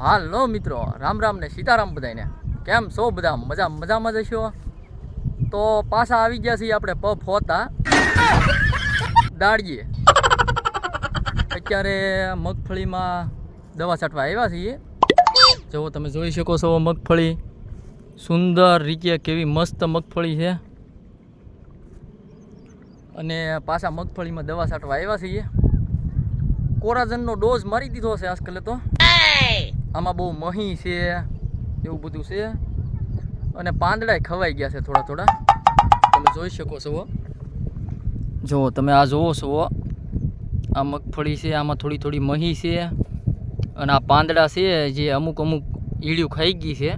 હાલો મિત્રો, રામ રામ ને સીતારામ બધાને. કેમ છો બધા? મજામાં જશો? તો પાછા આવી ગયા છીએ આપણે પફ હોતા દાળીએ. અત્યારે મગફળીમાં દવા છાંટવા આવ્યા છીએ. જો તમે જોઈ શકો છો મગફળી સુંદર રીતે કેવી મસ્ત મગફળી છે. અને પાછા મગફળીમાં દવા છાંટવા આવ્યા છીએ. કોરાજનનો ડોઝ મારી દીધો છે આજકાલ તો. આમાં બહુ મહી છે એવું બધું છે. અને પાંદડા ખવાઈ ગયા છે થોડા તમે જોઈ શકો છો. જો તમે આ જોવો છો, આ મગફળી છે, આમાં થોડી મહી છે. અને આ પાંદડા છે જે અમુક ઈળિયું ખાઈ ગઈ છે.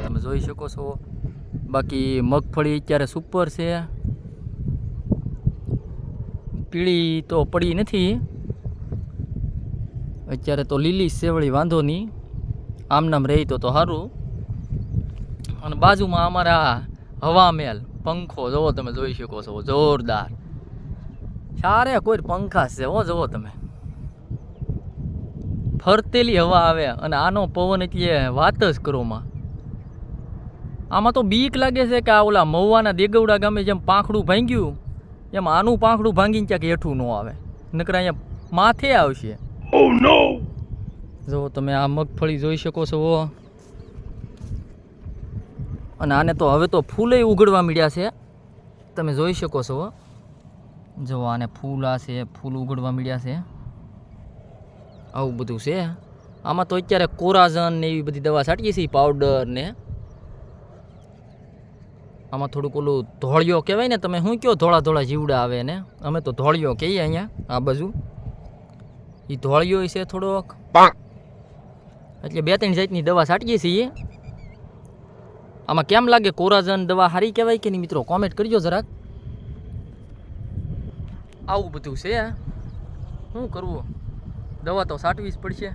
તમે જોઈ શકો છો. બાકી મગફળી અત્યારે સુપર છે. પીળી તો પડી નથી અત્યારે, તો લીલી સેવળી વાંધો નહીં. આમનામ રહી તો સારું. અને બાજુમાં અમારા હવા મહેલ પંખો જોવો તમે જોઈ શકો છો, જોરદાર. સારે કોઈ પંખા છે હો, જોવો તમે. ફરતેલી હવા આવે અને આનો પવન એટલે વાત જ કરોમાં. આમાં તો બીક લાગે છે કે આ ઓલા મહુવાના દેગવડા ગામે જેમ પાંખડું ભાંગ્યું એમ આનું પાંખડું ભાંગીને ક્યાંક હેઠું ન આવે, નકર અહીંયા માથે આવશે. Oh no! જો તમે આ મગફળી જોઈ શકો છો. અને આને તો હવે તો ફૂલે ઉગડવા મળ્યા છે. તમે જોઈ શકો છો. જો આને ફૂલ ઉગડવા મળ્યા છે. આવું બધું છે. આમાં તો અત્યારે કોરાજન ને એવી બધી દવા છાંટીએ છીએ, પાવડર ને. આમાં થોડુંક ઓલું ધોળિયો કહેવાય ને, તમે શું કહો? ધોળા જીવડા આવે ને, અમે તો ધોળિયો કહીએ અહીંયા આ બાજુ. એ ધોળિયો છે થોડોક, એટલે 2-3 જાતની દવા છાંટીએ છીએ. આમાં કેમ લાગે? કોરાજન દવા સારી કહેવાય કે નહીં મિત્રો? કોમેન્ટ કરજો જરાક. આવું બધું છે. શું કરવું, દવા તો છાંટવી જ પડશે.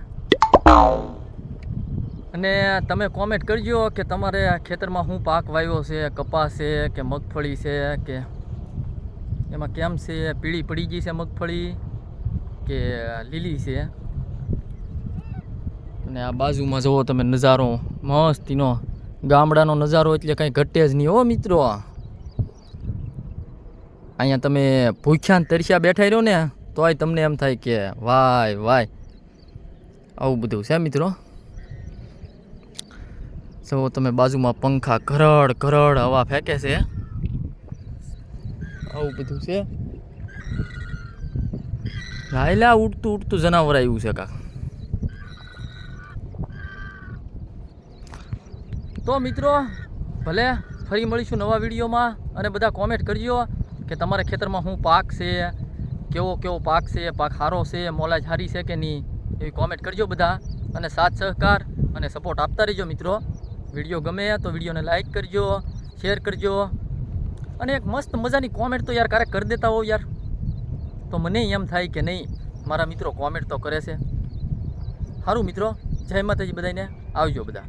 અને તમે કોમેન્ટ કરજો કે તમારે ખેતરમાં શું પાક વાવ્યો છે, કપાસ છે કે મગફળી છે, કે એમાં કેમ છે, પીળી પડી ગઈ છે મગફળી કે લીલી છે. અને આ બાજુમાં જુઓ તમે નજારો મસ્તીનો, ગામડાનો નજારો એટલે કંઈ ઘટે જ નહીં હો મિત્રો. અહીંયા તમે ભૂખ્યા તરસ્યા બેઠા રહ્યો ને તોય તમને એમ થાય કે વાય. આવું બધું છે મિત્રો. જો તમે બાજુમાં પંખા ઘરડ હવા ફેંકે છે. આવું બધું છે. હાયલા ઉડતું જનાવર આવ્યું છે કાક. તો મિત્રો ભલે ફરી મળીશું નવા વિડીયોમાં. અને બધા કોમેન્ટ કરજો કે તમારા ખેતરમાં શું પાક છે, કેવો પાક છે, પાક સારો છે, મોલાજ સારી છે કે નહીં, એવી કોમેન્ટ કરજો બધા. અને સાથ સહકાર અને સપોર્ટ આપતા રહેજો મિત્રો. વિડીયો ગમે તો વિડીયોને લાઈક કરજો, શેર કરજો. અને એક મસ્ત મજાની કોમેન્ટ તો યાર ક્યારેક કરી દેતા હોવ યાર, તો મને એમ થાય કે નહીં મારા મિત્રો કોમેન્ટ તો કરે છે. સારું મિત્રો, જય માતાજી બધાને. આવજો બધા.